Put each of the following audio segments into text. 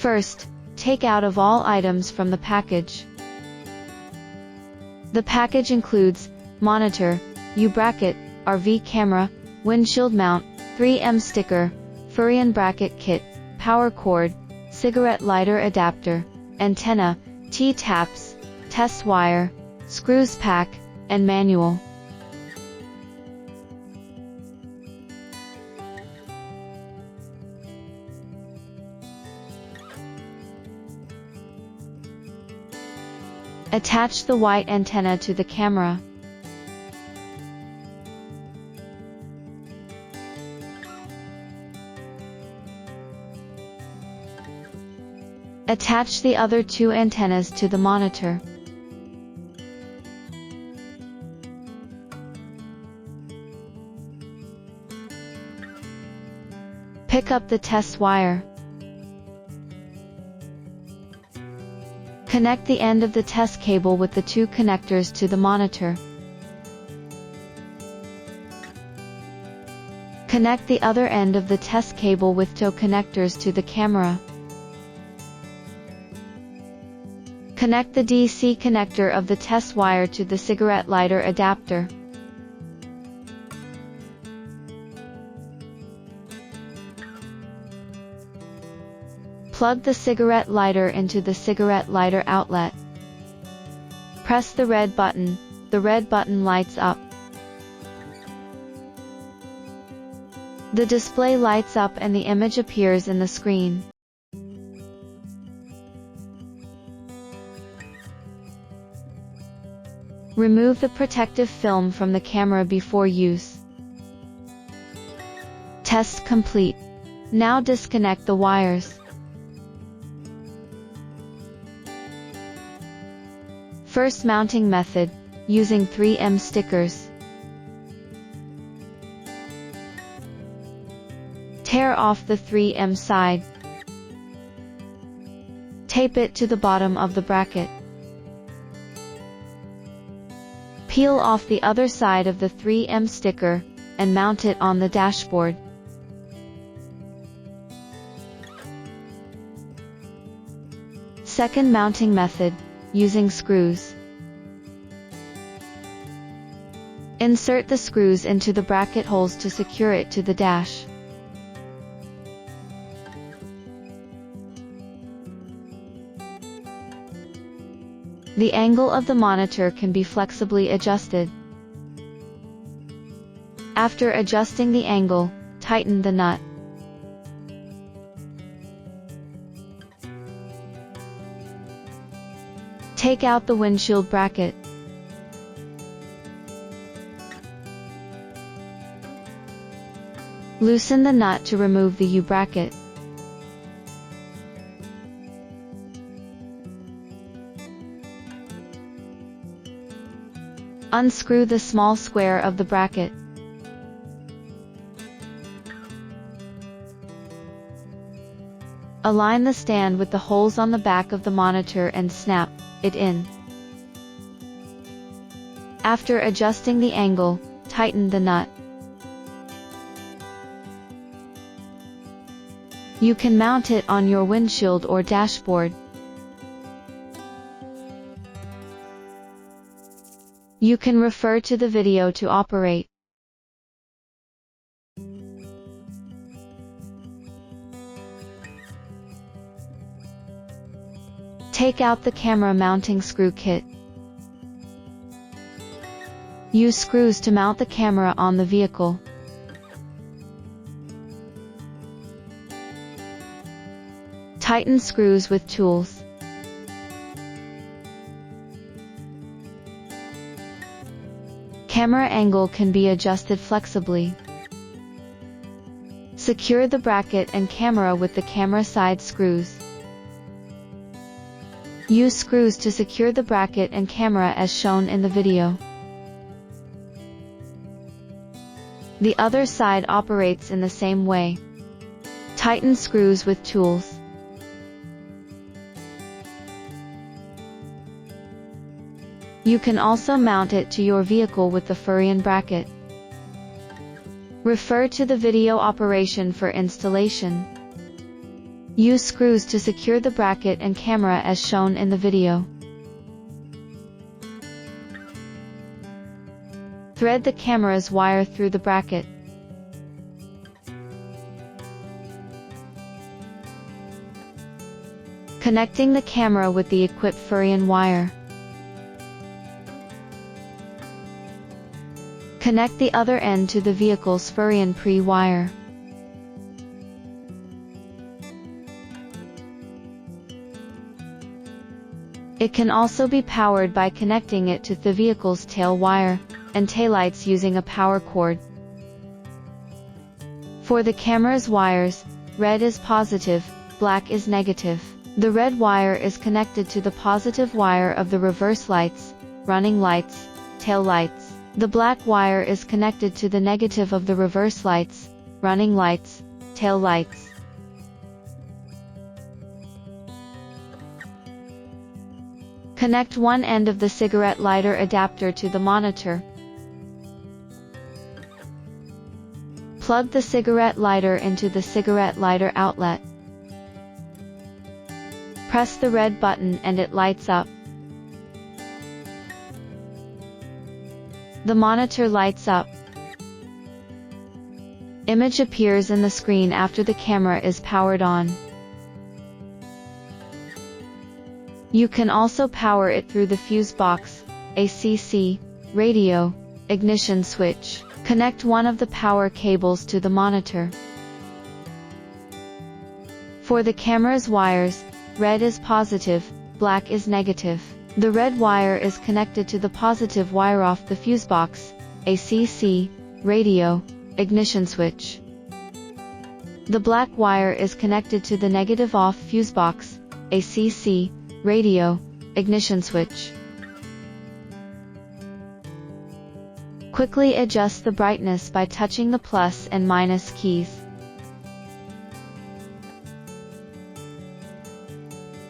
First, take out of all items from the package. The package includes monitor, U-bracket, RV camera, windshield mount, 3M sticker, Furrion bracket kit, power cord, cigarette lighter adapter, antenna, T-taps, test wire, screws pack, and manual. Attach the white antenna to the camera. Attach the other two antennas to the monitor. Pick up the test wire. Connect the end of the test cable with the two connectors to the monitor. Connect the other end of the test cable with toe connectors to the camera. Connect the DC connector of the test wire to the cigarette lighter adapter. Plug the cigarette lighter into the cigarette lighter outlet. Press the red button lights up. The display lights up and the image appears in the screen. Remove the protective film from the camera before use. Test complete. Now disconnect the wires. First mounting method, using 3M stickers. Tear off the 3M side. Tape it to the bottom of the bracket. Peel off the other side of the 3M sticker, and mount it on the dashboard. Second mounting method, using screws. Insert the screws into the bracket holes to secure it to the dash. The angle of the monitor can be flexibly adjusted. After adjusting the angle, tighten the nut. Take out the windshield bracket. Loosen the nut to remove the U-bracket. Unscrew the small square of the bracket. Align the stand with the holes on the back of the monitor and snap it in. After adjusting the angle, tighten the nut. You can mount it on your windshield or dashboard. You can refer to the video to operate. Take out the camera mounting screw kit. Use screws to mount the camera on the vehicle. Tighten screws with tools. Camera angle can be adjusted flexibly. Secure the bracket and camera with the camera side screws. Use screws to secure the bracket and camera as shown in the video. The other side operates in the same way. Tighten screws with tools. You can also mount it to your vehicle with the Furrion bracket. Refer to the video operation for installation. Use screws to secure the bracket and camera as shown in the video. Thread the camera's wire through the bracket. Connecting the camera with the equipped Furrion wire. Connect the other end to the vehicle's Furrion pre-wire. It can also be powered by connecting it to the vehicle's tail wire and taillights using a power cord. For the camera's wires, red is positive, black is negative. The red wire is connected to the positive wire of the reverse lights, running lights, tail lights. The black wire is connected to the negative of the reverse lights, running lights, tail lights. Connect one end of the cigarette lighter adapter to the monitor. Plug the cigarette lighter into the cigarette lighter outlet. Press the red button and it lights up. The monitor lights up. Image appears in the screen after the camera is powered on. You can also power it through the fuse box, ACC, radio, ignition switch. Connect one of the power cables to the monitor. For the camera's wires, red is positive, black is negative. The red wire is connected to the positive wire off the fuse box, ACC, radio, ignition switch. The black wire is connected to the negative off fuse box, ACC, radio, ignition switch. Quickly adjust the brightness by touching the plus and minus keys.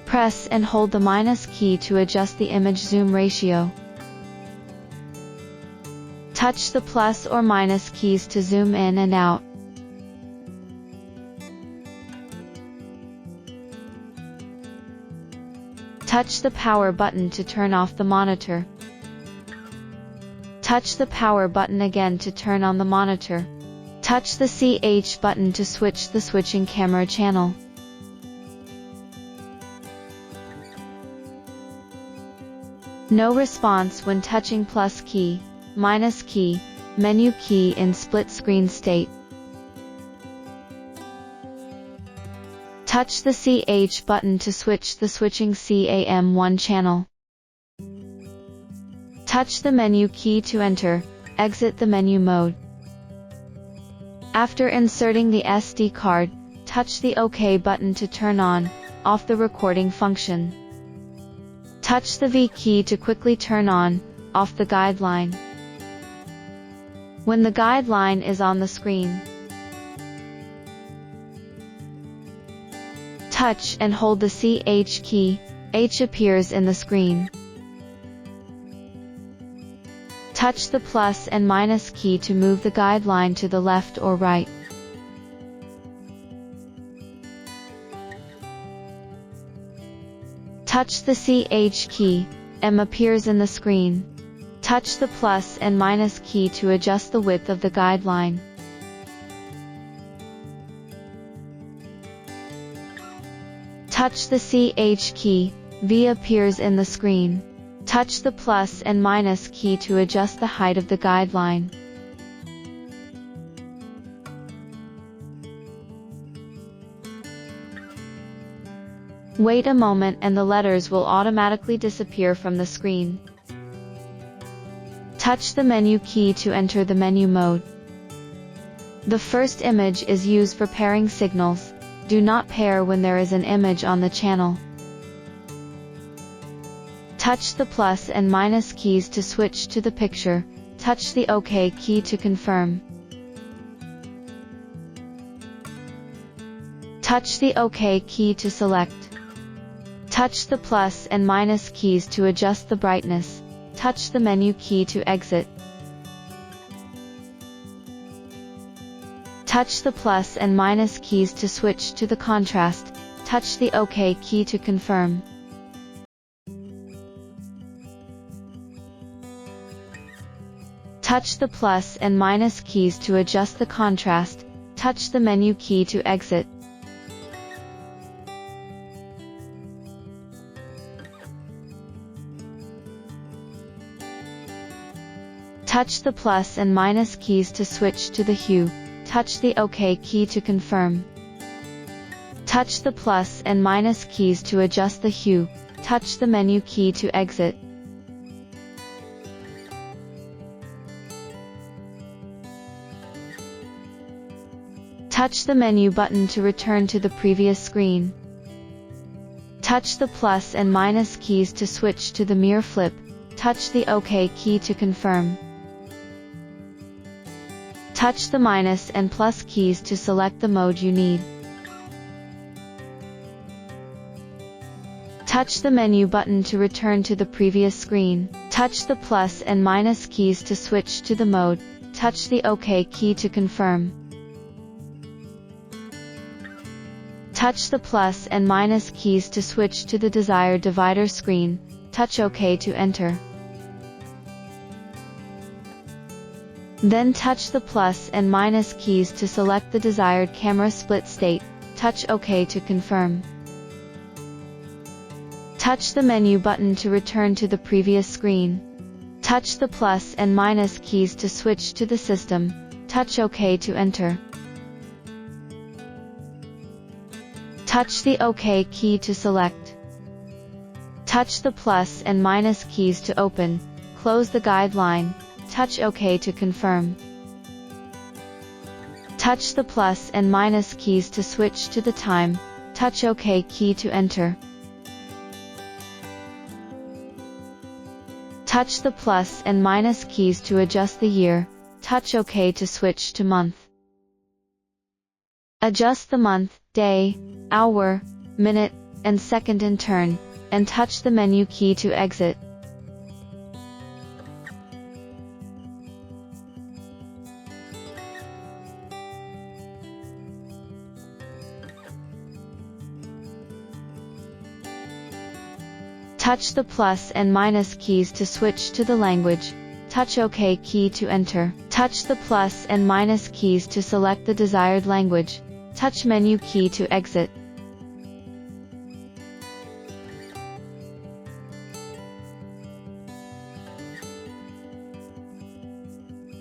Press and hold the minus key to adjust the image zoom ratio. Touch the plus or minus keys to zoom in and out. Touch the power button to turn off the monitor. Touch the power button again to turn on the monitor. Touch the CH button to switch the switching camera channel. No response when touching plus key, minus key, menu key in split screen state. Touch the CH button to switch the switching CAM1 channel. Touch the menu key to enter, exit the menu mode. After inserting the SD card, touch the OK button to turn on, off the recording function. Touch the V key to quickly turn on, off the guideline. When the guideline is on the screen, touch and hold the CH key, H appears in the screen. Touch the plus and minus key to move the guideline to the left or right. Touch the CH key, M appears in the screen. Touch the plus and minus key to adjust the width of the guideline. Touch the CH key, V appears in the screen. Touch the plus and minus key to adjust the height of the guideline. Wait a moment and the letters will automatically disappear from the screen. Touch the menu key to enter the menu mode. The first image is used for pairing signals. Do not pair when there is an image on the channel. Touch the plus and minus keys to switch to the picture. Touch the OK key to confirm. Touch the OK key to select. Touch the plus and minus keys to adjust the brightness. Touch the menu key to exit. Touch the plus and minus keys to switch to the contrast. touch the OK key to confirm. Touch the plus and minus keys to adjust the contrast, touch the menu key to exit. Touch the plus and minus keys to switch to the hue, touch the OK key to confirm. Touch the plus and minus keys to adjust the hue, touch the menu key to exit. Touch the menu button to return to the previous screen. Touch the plus and minus keys to switch to the mirror flip, touch the OK key to confirm. Touch the minus and plus keys to select the mode you need. Touch the menu button to return to the previous screen. Touch the plus and minus keys to switch to the mode, touch the OK key to confirm. Touch the plus and minus keys to switch to the desired divider screen, touch OK to enter. Then touch the plus and minus keys to select the desired camera split state, touch OK to confirm. Touch the menu button to return to the previous screen. Touch the plus and minus keys to switch to the system, touch OK to enter. Touch the OK key to select. Touch the plus and minus keys to open, close the guideline, touch OK to confirm. Touch the plus and minus keys to switch to the time, touch OK key to enter. Touch the plus and minus keys to adjust the year, touch OK to switch to month. Adjust the month, day, hour, minute, and second in turn, and touch the menu key to exit. Touch the plus and minus keys to switch to the language, touch OK key to enter. Touch the plus and minus keys to select the desired language, touch menu key to exit.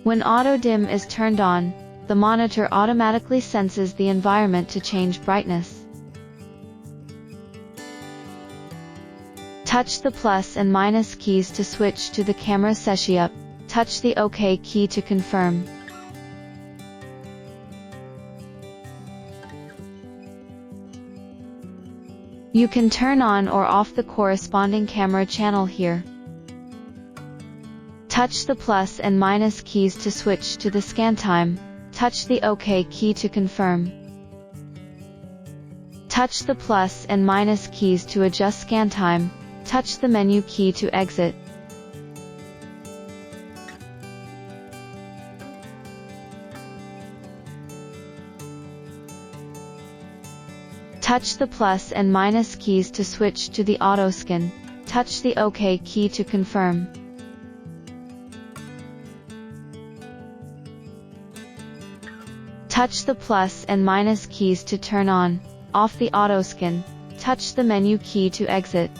When auto dim is turned on, the monitor automatically senses the environment to change brightness. Touch the plus and minus keys to switch to the camera setup, touch the OK key to confirm. You can turn on or off the corresponding camera channel here. Touch the plus and minus keys to switch to the scan time, touch the OK key to confirm. Touch the plus and minus keys to adjust scan time, touch the menu key to exit. Touch the plus and minus keys to switch to the auto scan, touch the OK key to confirm. Touch the plus and minus keys to turn on, off the auto scan, touch the menu key to exit.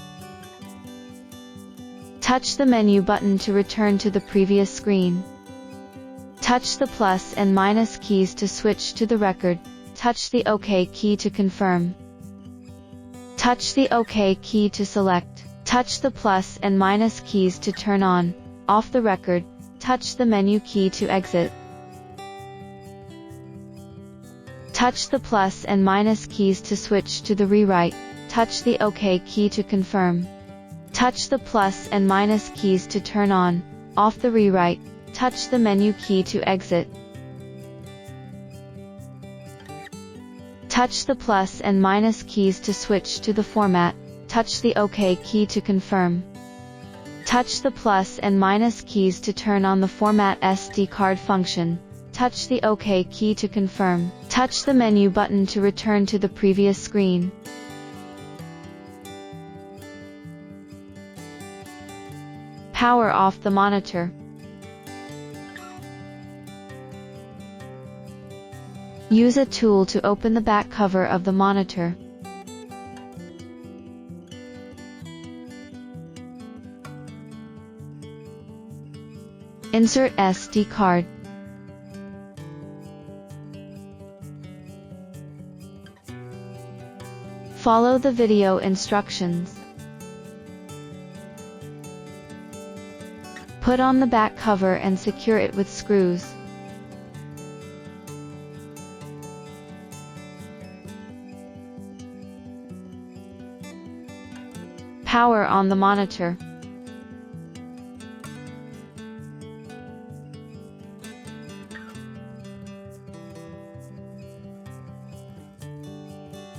Touch the menu button to return to the previous screen. Touch the plus and minus keys to switch to the record, touch the OK key to confirm. Touch the OK key to select. Touch the plus and minus keys to turn on, off the record, touch the menu key to exit. Touch the plus and minus keys to switch to the rewrite, touch the OK key to confirm. Touch the plus and minus keys to turn on, off the rewrite, touch the menu key to exit. Touch the plus and minus keys to switch to the format, touch the OK key to confirm. Touch the plus and minus keys to turn on the Format SD card function, touch the OK key to confirm. Touch the menu button to return to the previous screen. Power off the monitor. Use a tool to open the back cover of the monitor. Insert SD card. Follow the video instructions. Put on the back cover and secure it with screws. Power on the monitor.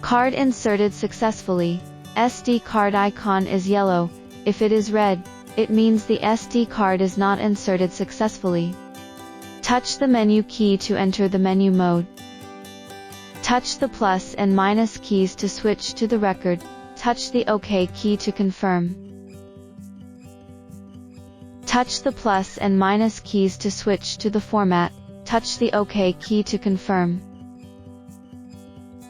Card inserted successfully. SD card icon is yellow. If it is red, it means the SD card is not inserted successfully. Touch the menu key to enter the menu mode. Touch the plus and minus keys to switch to the record. Touch the OK key to confirm. Touch the plus and minus keys to switch to the format. Touch the OK key to confirm.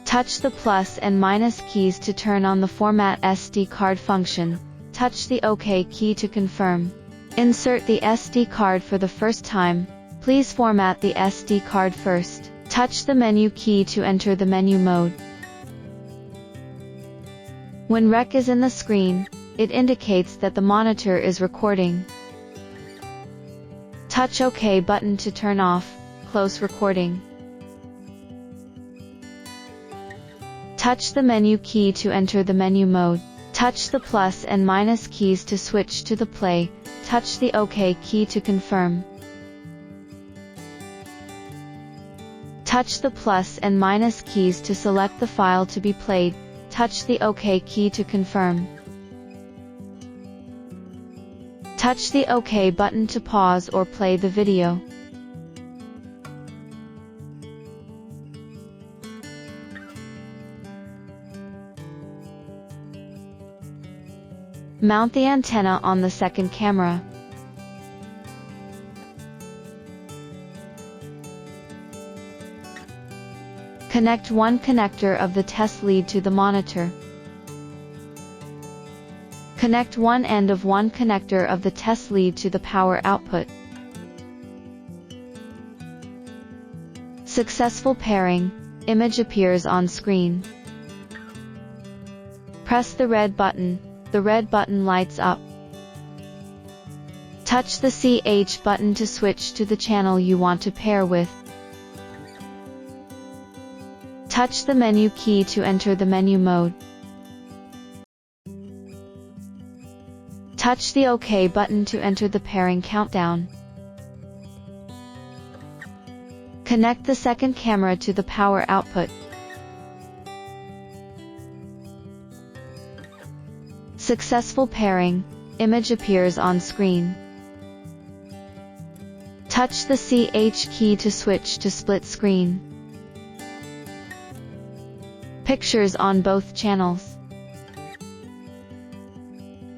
Touch the plus and minus keys to turn on the Format SD card function. Touch the OK key to confirm. Insert the SD card for the first time. Please format the SD card first. Touch the menu key to enter the menu mode. When rec is in the screen, it indicates that the monitor is recording. Touch OK button to turn off, close recording. Touch the menu key to enter the menu mode. Touch the plus and minus keys to switch to the play. Touch the OK key to confirm. Touch the plus and minus keys to select the file to be played. Touch the OK key to confirm. Touch the OK button to pause or play the video. Mount the antenna on the second camera. Connect one connector of the test lead to the monitor. Connect one end of one connector of the test lead to the power output. Successful pairing. Image appears on screen. Press the red button. The red button lights up. Touch the CH button to switch to the channel you want to pair with. Touch the menu key to enter the menu mode. Touch the OK button to enter the pairing countdown. Connect the second camera to the power output. Successful pairing. Image appears on screen. Touch the CH key to switch to split screen. Pictures on both channels.